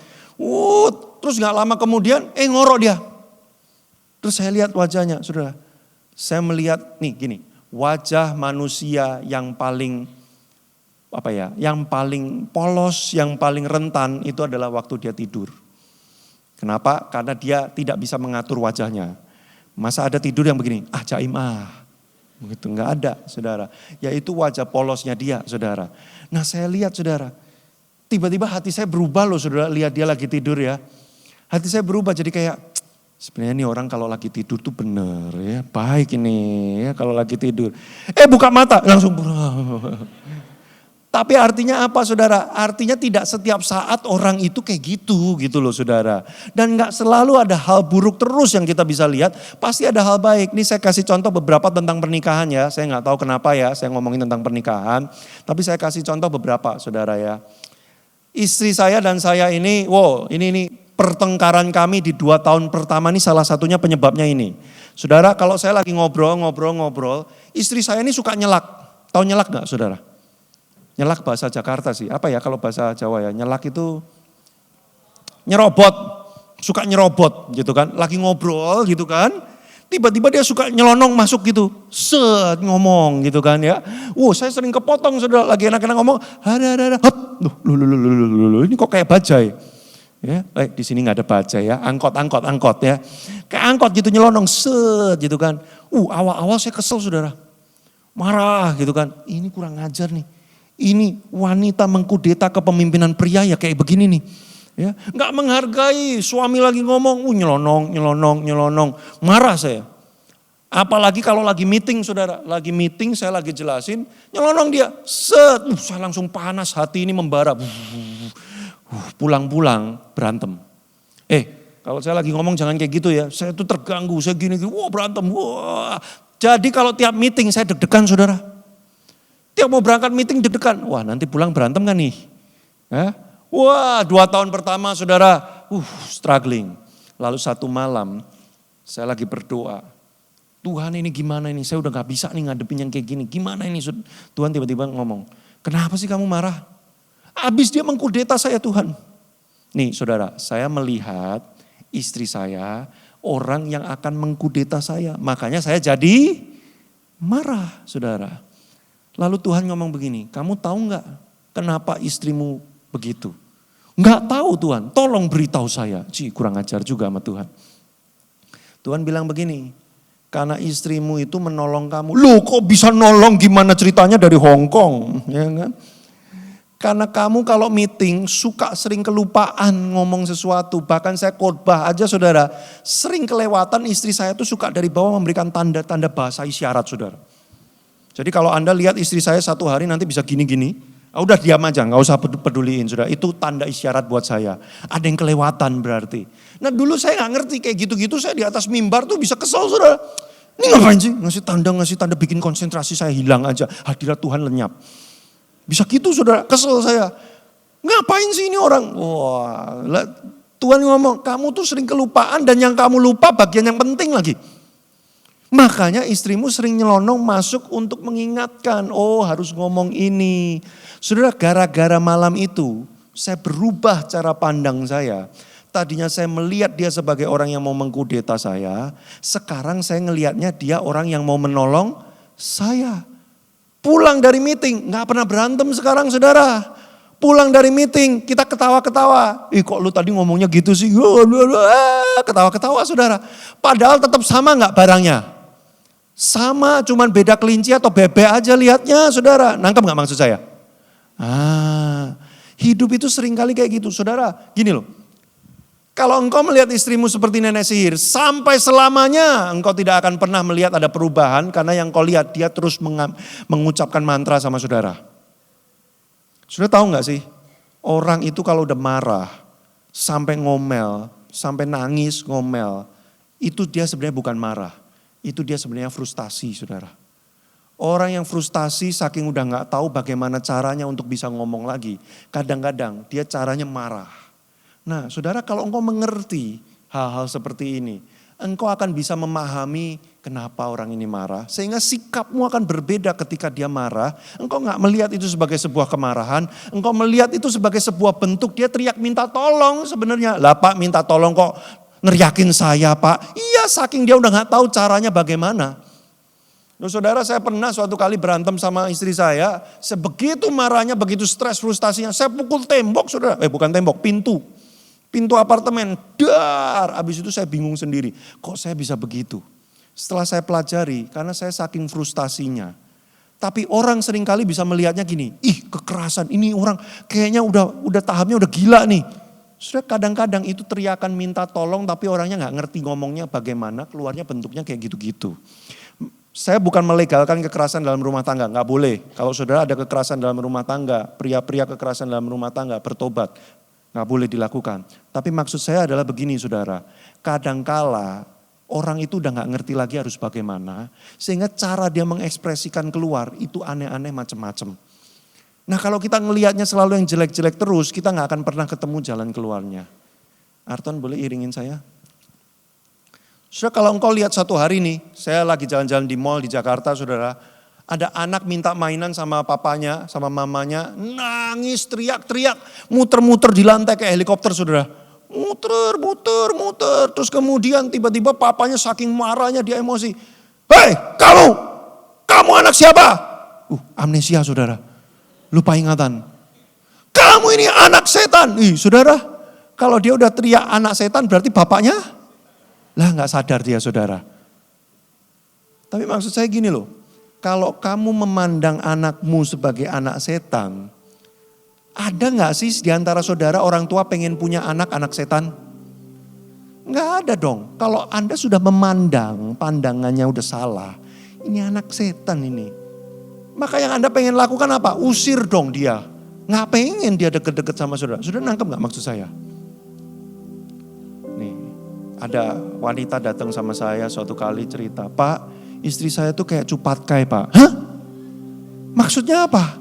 Terus gak lama kemudian, ngorok dia. Terus saya lihat wajahnya, saudara. Saya melihat, nih gini, wajah manusia yang paling, yang paling polos, yang paling rentan, itu adalah waktu dia tidur. Kenapa? Karena dia tidak bisa mengatur wajahnya. Masa ada tidur yang begini, jaim begitu, gak ada, saudara. Yaitu wajah polosnya dia, saudara. Nah saya lihat, saudara. Tiba-tiba hati saya berubah loh saudara, lihat dia lagi tidur ya. Hati saya berubah jadi kayak, sebenarnya nih orang kalau lagi tidur tuh bener ya, baik ini ya kalau lagi tidur. Buka mata, langsung. Tapi artinya apa saudara? Artinya tidak setiap saat orang itu kayak gitu loh saudara. Dan gak selalu ada hal buruk terus yang kita bisa lihat, pasti ada hal baik. Ini saya kasih contoh beberapa tentang pernikahan ya, saya gak tahu kenapa ya saya ngomongin tentang pernikahan. Tapi saya kasih contoh beberapa saudara ya. Istri saya dan saya ini, ini pertengkaran kami di 2 tahun pertama ini salah satunya penyebabnya ini. Saudara kalau saya lagi ngobrol, istri saya ini suka nyelak. Tahu nyelak gak saudara? Nyelak bahasa Jakarta sih, apa ya kalau bahasa Jawa ya, nyelak itu nyerobot, suka nyerobot gitu kan. Lagi ngobrol gitu kan, tiba-tiba dia suka nyelonong masuk gitu, ngomong gitu kan ya. Saya sering kepotong saudara, lagi enak-enak ngomong, ini kok kayak bajai. Ya, di sini nggak ada bajai ya, angkot ya. Kayak angkot gitu nyelonong, gitu kan. Awal-awal saya kesel saudara, marah gitu kan. Ini kurang ajar nih. Ini wanita mengkudeta kepemimpinan pria ya kayak begini nih. Ya, nggak menghargai, suami lagi ngomong, nyelonong, marah saya. Apalagi kalau lagi meeting saudara, saya lagi jelasin, nyelonong dia, saya langsung panas, hati ini membara. Pulang-pulang berantem. Kalau saya lagi ngomong jangan kayak gitu ya, saya tuh terganggu, saya gini, berantem. Jadi kalau tiap meeting saya deg-degan saudara. Tiap mau berangkat meeting deg-degan, nanti pulang berantem kan nih. 2 tahun pertama saudara, struggling. Lalu satu malam saya lagi berdoa. Tuhan ini gimana ini, saya udah gak bisa nih ngadepin yang kayak gini. Gimana ini, Tuhan tiba-tiba ngomong, kenapa sih kamu marah? Habis dia mengkudeta saya Tuhan. Nih saudara, saya melihat istri saya orang yang akan mengkudeta saya. Makanya saya jadi marah saudara. Lalu Tuhan ngomong begini, kamu tahu gak kenapa istrimu begitu? Enggak tahu Tuhan, tolong beritahu saya. Kurang ajar juga sama Tuhan. Tuhan bilang begini, karena istrimu itu menolong kamu. Loh kok bisa nolong, gimana ceritanya dari Hong Kong? Ya kan? Karena kamu kalau meeting suka sering kelupaan ngomong sesuatu. Bahkan saya khotbah aja saudara, sering kelewatan istri saya tuh suka dari bawah memberikan tanda-tanda bahasa isyarat saudara. Jadi kalau Anda lihat istri saya satu hari nanti bisa gini-gini, udah diam aja, gak usah peduliin saudara. Itu tanda isyarat buat saya. Ada yang kelewatan berarti. Nah dulu saya gak ngerti kayak gitu-gitu, saya di atas mimbar tuh bisa kesel saudara. Ini ngapain sih? Ngasih tanda bikin konsentrasi saya hilang aja. Hadirat Tuhan lenyap. Bisa gitu saudara, kesel saya. Ngapain sih ini orang? Tuhan ngomong, kamu tuh sering kelupaan dan yang kamu lupa bagian yang penting lagi. Makanya istrimu sering nyelonong masuk untuk mengingatkan, harus ngomong ini. Saudara, gara-gara malam itu saya berubah cara pandang saya. Tadinya saya melihat dia sebagai orang yang mau mengkudeta saya. Sekarang saya ngelihatnya dia orang yang mau menolong saya. Pulang dari meeting, gak pernah berantem sekarang saudara. Pulang dari meeting, kita ketawa-ketawa. Kok lu tadi ngomongnya gitu sih? Ketawa-ketawa saudara. Padahal tetap sama gak barangnya? Sama, cuman beda kelinci atau bebek aja lihatnya saudara. Nangkep gak maksud saya? Hidup itu seringkali kayak gitu. Saudara, gini loh. Kalau engkau melihat istrimu seperti nenek sihir, sampai selamanya engkau tidak akan pernah melihat ada perubahan. Karena yang kau lihat dia terus mengucapkan mantra sama saudara. Sudah tahu gak sih, orang itu kalau udah marah, sampai ngomel, sampai nangis ngomel, itu dia sebenarnya bukan marah, itu dia sebenarnya frustasi saudara. Orang yang frustasi saking udah gak tahu bagaimana caranya untuk bisa ngomong lagi, kadang-kadang dia caranya marah. Nah saudara, kalau engkau mengerti hal-hal seperti ini, engkau akan bisa memahami kenapa orang ini marah. Sehingga sikapmu akan berbeda ketika dia marah. Engkau gak melihat itu sebagai sebuah kemarahan. Engkau melihat itu sebagai sebuah bentuk dia teriak minta tolong sebenarnya. Lah Pak minta tolong kok neriakin saya Pak. Iya saking dia udah gak tahu caranya bagaimana. Loh saudara, saya pernah suatu kali berantem sama istri saya. Sebegitu marahnya, begitu stres frustasinya. Saya pukul tembok saudara. Bukan tembok, pintu. Pintu apartemen, abis itu saya bingung sendiri. Kok saya bisa begitu? Setelah saya pelajari, karena saya saking frustasinya. Tapi orang seringkali bisa melihatnya gini, kekerasan ini orang kayaknya udah tahapnya udah gila nih. Sudah kadang-kadang itu teriakan minta tolong tapi orangnya gak ngerti ngomongnya bagaimana, keluarnya bentuknya kayak gitu-gitu. Saya bukan melegalkan kekerasan dalam rumah tangga, gak boleh. Kalau saudara ada kekerasan dalam rumah tangga, pria-pria kekerasan dalam rumah tangga, bertobat. Gak boleh dilakukan. Tapi maksud saya adalah begini saudara, kadangkala orang itu udah gak ngerti lagi harus bagaimana, sehingga cara dia mengekspresikan keluar itu aneh-aneh macam-macam. Nah kalau kita ngelihatnya selalu yang jelek-jelek terus, kita gak akan pernah ketemu jalan keluarnya. Arton boleh iringin saya? Saudara kalau engkau lihat satu hari nih, saya lagi jalan-jalan di mall di Jakarta saudara, ada anak minta mainan sama papanya, sama mamanya, nangis, teriak-teriak, muter-muter di lantai kayak helikopter saudara. Muter. Terus kemudian tiba-tiba papanya saking marahnya dia emosi. Hei kamu anak siapa? Amnesia saudara, lupa ingatan. Kamu ini anak setan. Saudara, kalau dia udah teriak anak setan berarti bapaknya? Lah gak sadar dia saudara. Tapi maksud saya gini loh. Kalau kamu memandang anakmu sebagai anak setan, ada gak sih di antara saudara orang tua pengen punya anak setan? Gak ada dong. Kalau Anda sudah memandang, pandangannya udah salah. Ini anak setan ini. Maka yang Anda pengen lakukan apa? Usir dong dia. Gak pengen dia deket-deket sama saudara. Saudara nangkep gak maksud saya? Nih, ada wanita datang sama saya suatu kali cerita, Pak, istri saya tuh kayak cupatkai Pak. Hah? Maksudnya apa?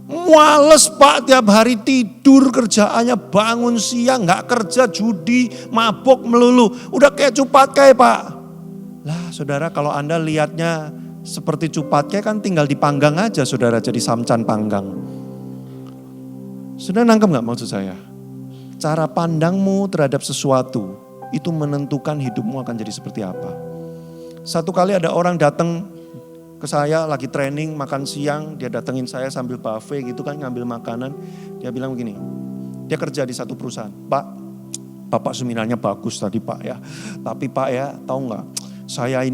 Males Pak, tiap hari tidur kerjaannya bangun siang, gak kerja, judi, mabok melulu. Udah kayak cupatkai Pak. Lah saudara kalau Anda lihatnya seperti cupatkai kan tinggal dipanggang aja saudara jadi samcan panggang. Saudara nangkep gak maksud saya? Cara pandangmu terhadap sesuatu itu menentukan hidupmu akan jadi seperti apa. Satu kali ada orang datang ke saya lagi training makan siang, dia datengin saya sambil buffet gitu kan ngambil makanan. Dia bilang begini, dia kerja di satu perusahaan. Pak, Bapak seminarnya bagus tadi Pak ya. Tapi Pak ya tahu nggak,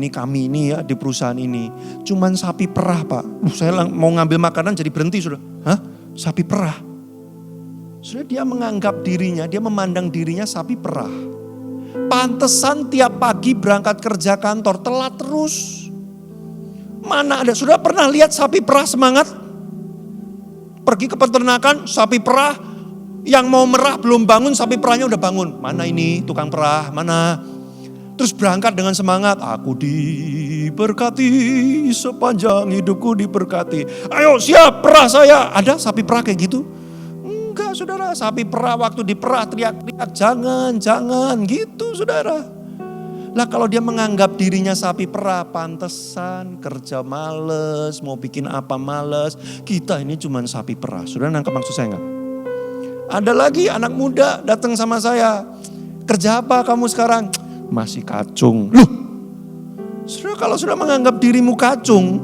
kami ini ya di perusahaan ini cuman sapi perah Pak. Saya mau ngambil makanan jadi berhenti sudah. Hah? Sapi perah? Sudah dia menganggap dirinya, dia memandang dirinya sapi perah. Pantesan tiap pagi berangkat kerja kantor telat terus. Mana ada, sudah pernah lihat sapi perah semangat? Pergi ke peternakan, sapi perah yang mau merah belum bangun, sapi perahnya udah bangun. Mana ini tukang perah, mana? Terus berangkat dengan semangat, aku diberkati, sepanjang hidupku diberkati. Ayo siap perah saya, ada sapi perah kayak gitu? Enggak saudara, sapi perah waktu diperah teriak-teriak jangan gitu saudara. Lah kalau dia menganggap dirinya sapi perah, pantesan kerja males, mau bikin apa males. Kita ini cuma sapi perah, saudara nangkep maksud saya enggak? Ada lagi anak muda datang sama saya, kerja apa kamu sekarang? Masih kacung. Loh, saudara kalau sudah menganggap dirimu kacung,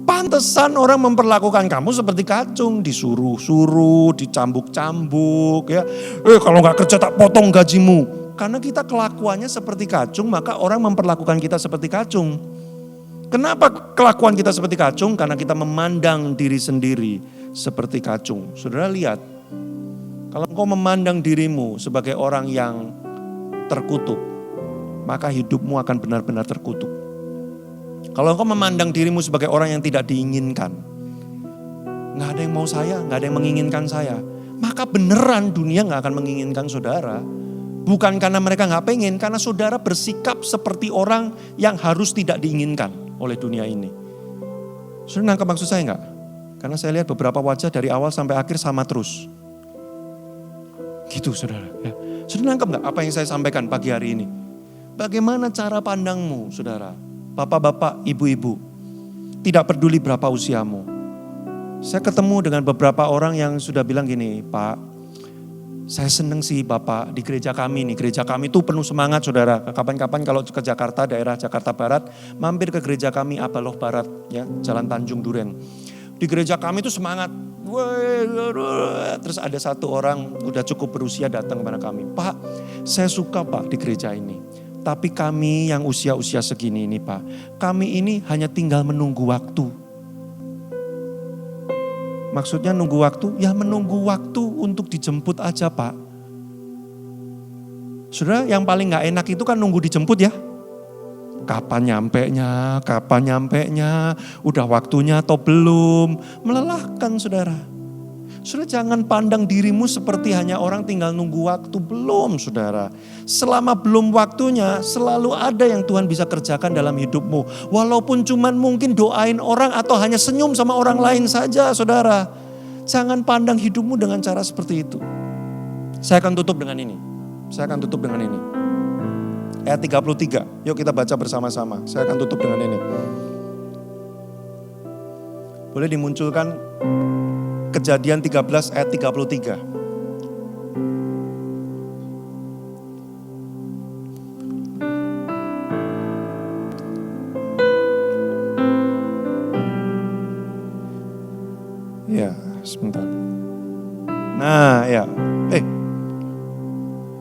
Pantesan orang memperlakukan kamu seperti kacung, disuruh-suruh, dicambuk-cambuk ya. Kalau nggak kerja tak potong gajimu. Karena kita kelakuannya seperti kacung, maka orang memperlakukan kita seperti kacung. Kenapa kelakuan kita seperti kacung? Karena kita memandang diri sendiri seperti kacung. Saudara lihat, kalau engkau memandang dirimu sebagai orang yang terkutuk, maka hidupmu akan benar-benar terkutuk. Kalau engkau memandang dirimu sebagai orang yang tidak diinginkan, gak ada yang mau saya, gak ada yang menginginkan saya, maka beneran dunia gak akan menginginkan saudara. Bukan karena mereka gak pengen, karena saudara bersikap seperti orang yang harus tidak diinginkan oleh dunia ini. Saudara nangkap maksud saya gak? Karena saya lihat beberapa wajah dari awal sampai akhir sama terus. Gitu saudara. Ya. Saudara nangkap gak apa yang saya sampaikan pagi hari ini? Bagaimana cara pandangmu saudara? Bapak-bapak, ibu-ibu, tidak peduli berapa usiamu. Saya ketemu dengan beberapa orang yang sudah bilang gini, Pak, saya seneng sih Bapak di gereja kami nih. Gereja kami itu penuh semangat saudara. Kapan-kapan kalau ke Jakarta, daerah Jakarta Barat, mampir ke gereja kami Abaloh Barat, ya, Jalan Tanjung Duren. Di gereja kami itu semangat. Terus ada satu orang udah cukup berusia datang kepada kami. Pak, saya suka Pak di gereja ini. Tapi kami yang usia-usia segini ini Pak, kami ini hanya tinggal menunggu waktu. Maksudnya nunggu waktu? Ya menunggu waktu untuk dijemput aja Pak. Saudara, yang paling gak enak itu kan nunggu dijemput ya. Kapan nyampenya, udah waktunya atau belum. Melelahkan saudara. Saudara jangan pandang dirimu seperti hanya orang tinggal nunggu waktu. Belum saudara. Selama belum waktunya selalu ada yang Tuhan bisa kerjakan dalam hidupmu. Walaupun cuman mungkin doain orang atau hanya senyum sama orang lain saja saudara. Jangan pandang hidupmu dengan cara seperti itu. Saya akan tutup dengan ini. Ayat 33. Yuk kita baca bersama-sama. Saya akan tutup dengan ini. Boleh dimunculkan Kejadian 13 ayat 33. Ya, sebentar. Nah, ya.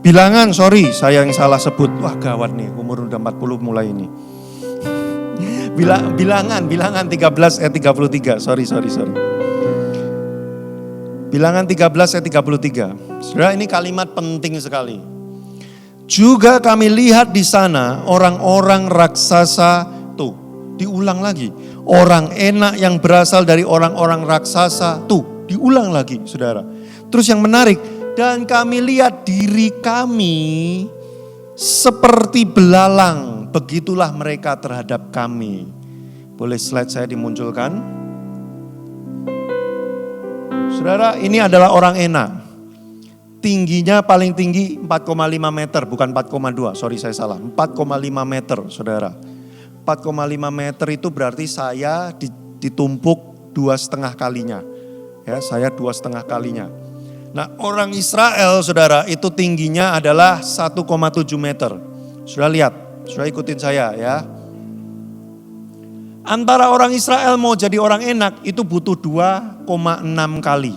Bilangan, sorry, saya yang salah sebut. Wah, gawat nih, umur udah 40 mulai ini. Bilangan 13 ayat 33. Sorry. Bilangan 13 ayat 33. Saudara, ini kalimat penting sekali. Juga kami lihat di sana orang-orang raksasa, tuh diulang lagi. Orang enak yang berasal dari orang-orang raksasa, tuh diulang lagi saudara. Terus yang menarik, dan kami lihat diri kami seperti belalang, begitulah mereka terhadap kami. Boleh slide saya dimunculkan? Saudara, ini adalah orang enak. Tingginya paling tinggi 4,5 meter, bukan 4,2. Sorry saya salah, 4,5 meter saudara. 4,5 meter itu berarti saya ditumpuk 2,5 kalinya. Ya, saya 2,5 kalinya. Nah, orang Israel saudara itu tingginya adalah 1,7 meter. Saudara lihat, saudara ikutin saya ya. Antara orang Israel mau jadi orang enak itu butuh 2,6 kali.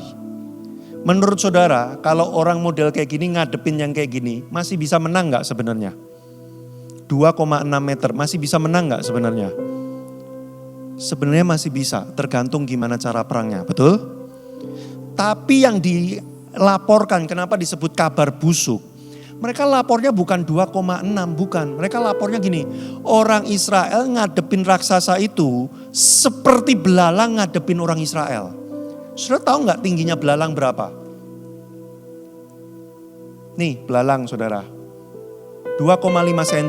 Menurut saudara, kalau orang model kayak gini ngadepin yang kayak gini, masih bisa menang gak sebenarnya? 2,6 meter, masih bisa menang gak sebenarnya? Sebenarnya masih bisa, tergantung gimana cara perangnya, betul? Tapi yang dilaporkan, kenapa disebut kabar busuk? Mereka lapornya bukan 2,6, bukan. Mereka lapornya gini, orang Israel ngadepin raksasa itu seperti belalang ngadepin orang Israel. Saudara tahu nggak tingginya belalang berapa? Nih belalang saudara, 2,5 cm.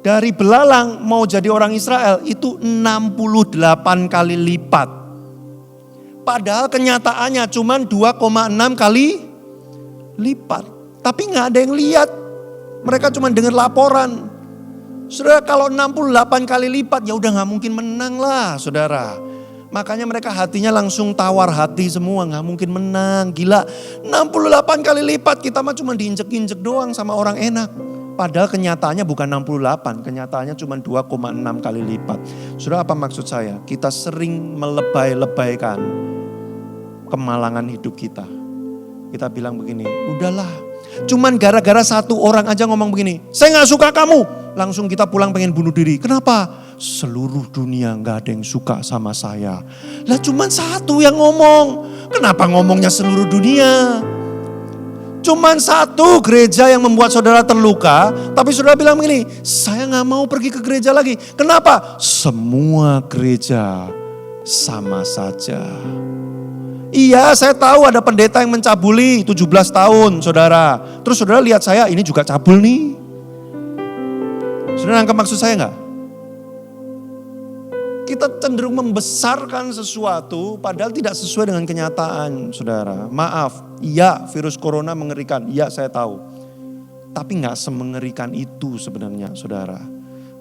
Dari belalang mau jadi orang Israel itu 68 kali lipat. Padahal kenyataannya cuma 2,6 kali lipat. Tapi gak ada yang lihat. Mereka cuma dengar laporan. Saudara, kalau 68 kali lipat ya udah gak mungkin menang lah saudara. Makanya mereka hatinya langsung tawar hati semua, gak mungkin menang. Gila, 68 kali lipat, kita mah cuma diinjek-injek doang sama orang enak. Padahal kenyataannya bukan 68, kenyataannya cuma 2,6 kali lipat. Saudara, apa maksud saya? Kita sering melebay-lebaykan kemalangan hidup kita. Kita bilang begini, udahlah. Cuman gara-gara satu orang aja ngomong begini, saya gak suka kamu. Langsung kita pulang pengen bunuh diri. Kenapa? Seluruh dunia gak ada yang suka sama saya. Lah cuman satu yang ngomong. Kenapa ngomongnya seluruh dunia? Cuman satu gereja yang membuat saudara terluka. Tapi saudara bilang begini, saya gak mau pergi ke gereja lagi. Kenapa? Semua gereja sama saja. Iya, saya tahu ada pendeta yang mencabuli 17 tahun, saudara. Terus saudara lihat saya, ini juga cabul nih. Saudara nangkep maksud saya enggak? Kita cenderung membesarkan sesuatu padahal tidak sesuai dengan kenyataan, saudara. Maaf, iya virus corona mengerikan, iya saya tahu. Tapi enggak semengerikan itu sebenarnya, saudara.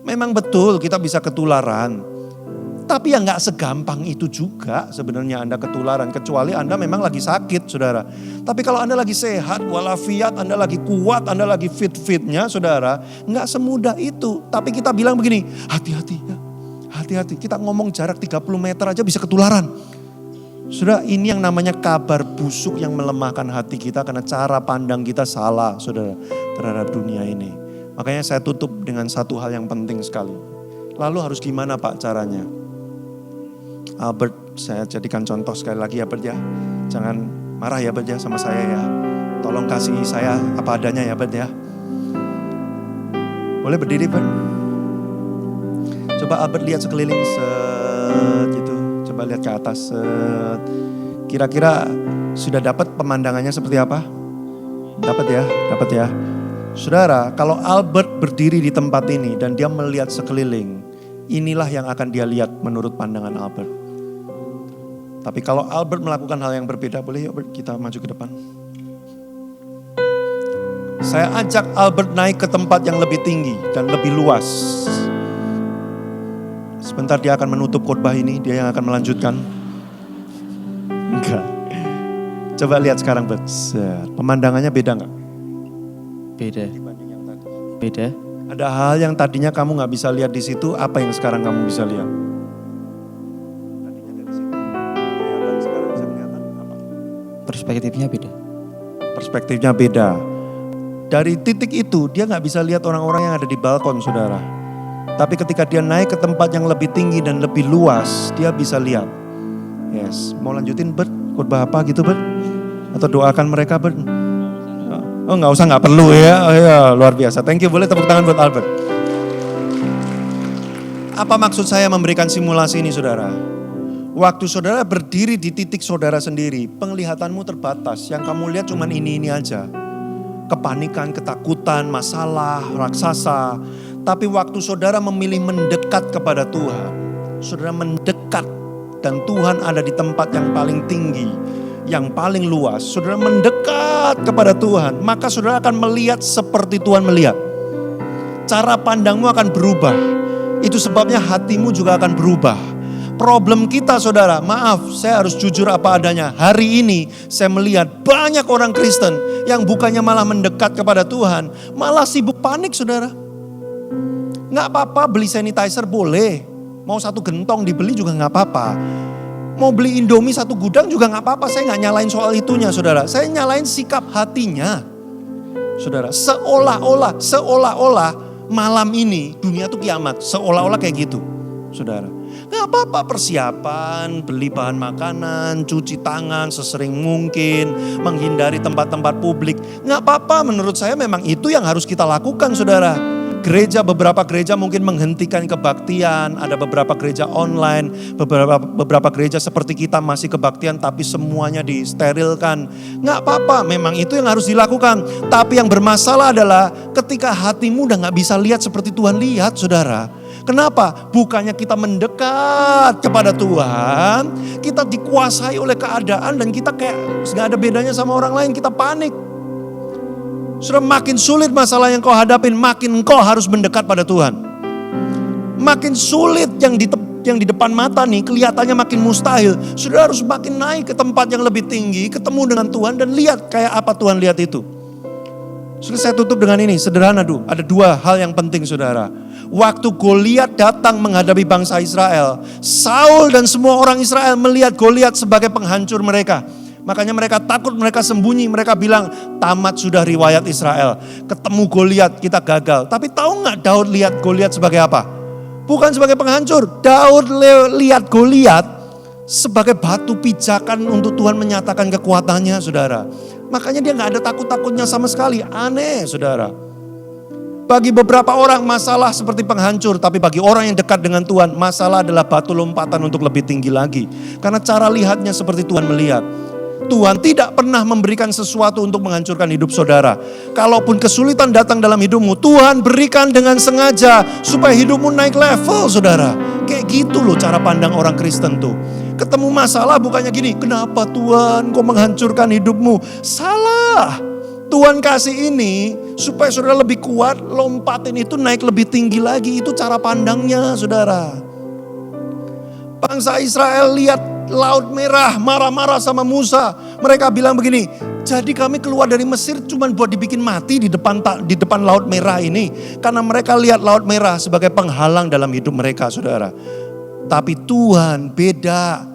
Memang betul kita bisa ketularan. Tapi ya nggak segampang itu juga sebenarnya Anda ketularan. Kecuali Anda memang lagi sakit, saudara. Tapi kalau Anda lagi sehat, walafiat, Anda lagi kuat, Anda lagi fit-fitnya, saudara. Nggak semudah itu. Tapi kita bilang begini, hati-hati ya. Hati-hati, kita ngomong jarak 30 meter aja bisa ketularan. Saudara, ini yang namanya kabar busuk yang melemahkan hati kita karena cara pandang kita salah, saudara, terhadap dunia ini. Makanya saya tutup dengan satu hal yang penting sekali. Lalu harus gimana Pak caranya? Albert, saya jadikan contoh sekali lagi ya Bert ya. Jangan marah ya Bert ya sama saya ya. Tolong kasih saya apa adanya ya Bert ya. Boleh berdiri Bert? Coba Albert lihat sekeliling gitu. Coba lihat ke atas. Kira-kira sudah dapat pemandangannya seperti apa? Dapat ya. Saudara, kalau Albert berdiri di tempat ini dan dia melihat sekeliling, inilah yang akan dia lihat menurut pandangan Albert. Tapi kalau Albert melakukan hal yang berbeda, boleh yuk Albert kita maju ke depan. Saya ajak Albert naik ke tempat yang lebih tinggi dan lebih luas. Sebentar dia akan menutup khotbah ini, dia yang akan melanjutkan. Enggak. Coba lihat sekarang Bert. Pemandangannya beda enggak? Beda. Dibanding yang tadi. Beda. Ada hal yang tadinya kamu gak bisa lihat di situ, apa yang sekarang kamu bisa lihat? Tadinya dari situ, kelihatan sekarang bisa kelihatan apa? Perspektifnya beda. Perspektifnya beda. Dari titik itu dia gak bisa lihat orang-orang yang ada di balkon saudara. Tapi ketika dia naik ke tempat yang lebih tinggi dan lebih luas, dia bisa lihat. Yes, mau lanjutin Bert? Khotbah apa gitu Bert? Atau doakan mereka Bert? Oh nggak usah, nggak perlu ya. Oh, ya, luar biasa. Thank you, boleh tepuk tangan buat Albert. Apa maksud saya memberikan simulasi ini saudara? Waktu saudara berdiri di titik saudara sendiri, penglihatanmu terbatas. Yang kamu lihat cuma ini aja. Kepanikan, ketakutan, masalah, raksasa. Tapi waktu saudara memilih mendekat kepada Tuhan, saudara mendekat dan Tuhan ada di tempat yang paling tinggi, yang paling luas. Saudara mendekat kepada Tuhan, maka saudara akan melihat seperti Tuhan melihat. Cara pandangmu akan berubah. Itu sebabnya hatimu juga akan berubah. Problem kita saudara, maaf saya harus jujur apa adanya. Hari ini saya melihat banyak orang Kristen yang bukannya malah mendekat kepada Tuhan, malah sibuk panik saudara. Gak apa-apa beli sanitizer boleh. Mau satu gentong dibeli juga gak apa-apa. Mau beli Indomie satu gudang juga gak apa-apa. Saya gak nyalain soal itunya saudara. Saya nyalain sikap hatinya. Saudara, seolah-olah malam ini dunia tuh kiamat. Seolah-olah kayak gitu. Saudara, gak apa-apa persiapan, beli bahan makanan, cuci tangan sesering mungkin, menghindari tempat-tempat publik. Gak apa-apa, menurut saya memang itu yang harus kita lakukan saudara. Beberapa gereja mungkin menghentikan kebaktian, ada beberapa gereja online, beberapa gereja seperti kita masih kebaktian tapi semuanya disterilkan. Gak apa-apa, memang itu yang harus dilakukan. Tapi yang bermasalah adalah ketika hatimu udah gak bisa lihat seperti Tuhan lihat saudara. Kenapa? Bukannya kita mendekat kepada Tuhan, kita dikuasai oleh keadaan dan kita kayak gak ada bedanya sama orang lain, kita panik. Sudah makin sulit masalah yang kau hadapin, makin engkau harus mendekat pada Tuhan. Makin sulit yang di depan mata nih kelihatannya makin mustahil. Sudah harus makin naik ke tempat yang lebih tinggi, ketemu dengan Tuhan dan lihat kayak apa Tuhan lihat itu. Sudah saya tutup dengan ini, sederhana dulu. Ada dua hal yang penting saudara. Waktu Goliat datang menghadapi bangsa Israel, Saul dan semua orang Israel melihat Goliat sebagai penghancur mereka. Makanya mereka takut, mereka sembunyi, mereka bilang tamat sudah riwayat Israel. Ketemu Goliat kita gagal. Tapi tahu nggak Daud lihat Goliat sebagai apa? Bukan sebagai penghancur. Daud lihat Goliat sebagai batu pijakan untuk Tuhan menyatakan kekuatannya saudara. Makanya dia gak ada takut-takutnya sama sekali. Aneh saudara. Bagi beberapa orang masalah seperti penghancur. Tapi bagi orang yang dekat dengan Tuhan, masalah adalah batu lompatan untuk lebih tinggi lagi. Karena cara lihatnya seperti Tuhan melihat. Tuhan tidak pernah memberikan sesuatu untuk menghancurkan hidup saudara. Kalaupun kesulitan datang dalam hidupmu, Tuhan berikan dengan sengaja supaya hidupmu naik level saudara. Kayak gitu loh cara pandang orang Kristen tuh. Ketemu masalah bukannya gini, kenapa Tuhan kok menghancurkan hidupmu? Salah. Tuhan kasih ini supaya saudara lebih kuat, lompatin itu naik lebih tinggi lagi. Itu cara pandangnya saudara. Bangsa Israel lihat Laut Merah, marah-marah sama Musa. Mereka bilang begini, jadi kami keluar dari Mesir cuma buat dibikin mati di depan Laut Merah ini. Karena mereka lihat Laut Merah sebagai penghalang dalam hidup mereka saudara. Tapi Tuhan beda.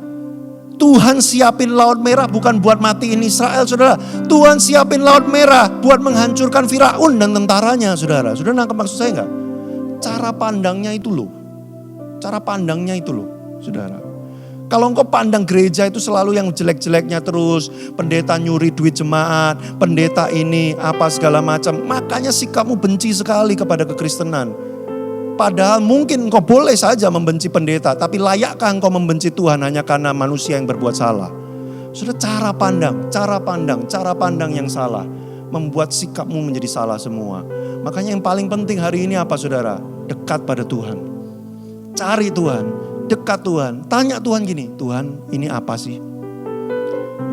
Tuhan siapin Laut Merah bukan buat matiin Israel saudara. Tuhan siapin Laut Merah buat menghancurkan Firaun dan tentaranya saudara. Sudah nangkep maksud saya enggak? Cara pandangnya itu loh. Cara pandangnya itu loh saudara. Kalau engkau pandang gereja itu selalu yang jelek-jeleknya terus. Pendeta nyuri duit jemaat. Pendeta ini apa segala macam. Makanya sikapmu benci sekali kepada kekristenan. Padahal mungkin engkau boleh saja membenci pendeta. Tapi layakkah engkau membenci Tuhan hanya karena manusia yang berbuat salah? Sudah cara pandang yang salah. Membuat sikapmu menjadi salah semua. Makanya yang paling penting hari ini apa saudara? Dekat pada Tuhan. Cari Tuhan, dekat Tuhan. Tanya Tuhan gini, Tuhan ini apa sih?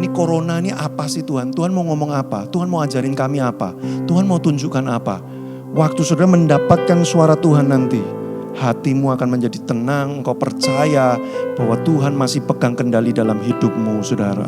Ini corona ini apa sih Tuhan? Tuhan mau ngomong apa? Tuhan mau ajarin kami apa? Tuhan mau tunjukkan apa? Waktu saudara mendapatkan suara Tuhan nanti, hatimu akan menjadi tenang, engkau percaya bahwa Tuhan masih pegang kendali dalam hidupmu saudara.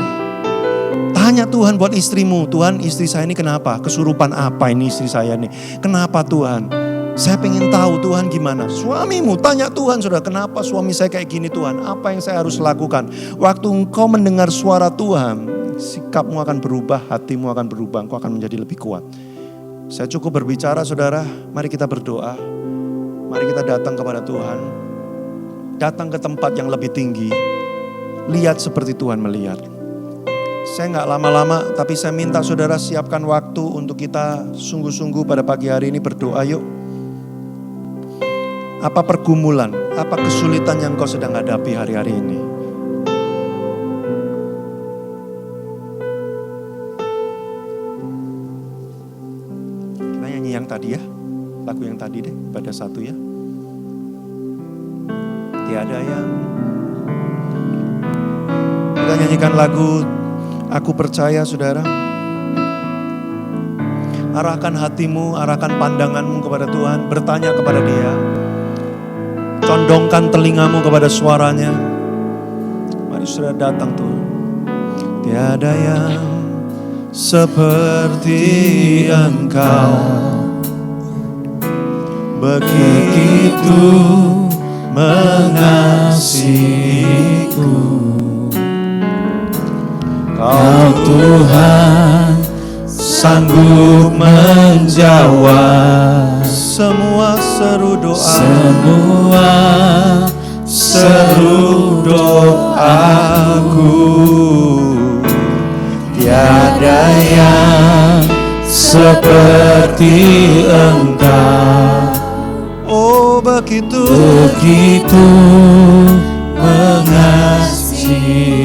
Tanya Tuhan buat istrimu, Tuhan istri saya ini kenapa? Kesurupan apa ini istri saya ini? Kenapa Tuhan? Saya pengen tahu Tuhan gimana. Suamimu tanya Tuhan saudara, kenapa suami saya kayak gini Tuhan? Apa yang saya harus lakukan? Waktu engkau mendengar suara Tuhan, sikapmu akan berubah, hatimu akan berubah, engkau akan menjadi lebih kuat. Saya cukup berbicara saudara, mari kita berdoa. Mari kita datang kepada Tuhan. Datang ke tempat yang lebih tinggi. Lihat seperti Tuhan melihat. Saya gak lama-lama, tapi saya minta saudara siapkan waktu untuk kita sungguh-sungguh pada pagi hari ini berdoa yuk. Apa pergumulan, apa kesulitan yang kau sedang hadapi hari-hari ini? Yang tadi ya, lagu yang tadi deh, pada satu ya. Tiada yang. Kita nyanyikan lagu Aku Percaya saudara. Arahkan hatimu, arahkan pandanganmu kepada Tuhan, bertanya kepada Dia. Condongkan telingamu kepada suaranya. Mari saudara datang Tuhan. Tiada yang seperti Engkau. Begitu mengasihiku. Kau Tuhan sanggup menjawab semua seru doa. Seru doaku. Tiada yang seperti Engkau. Oh begitu mengasihi.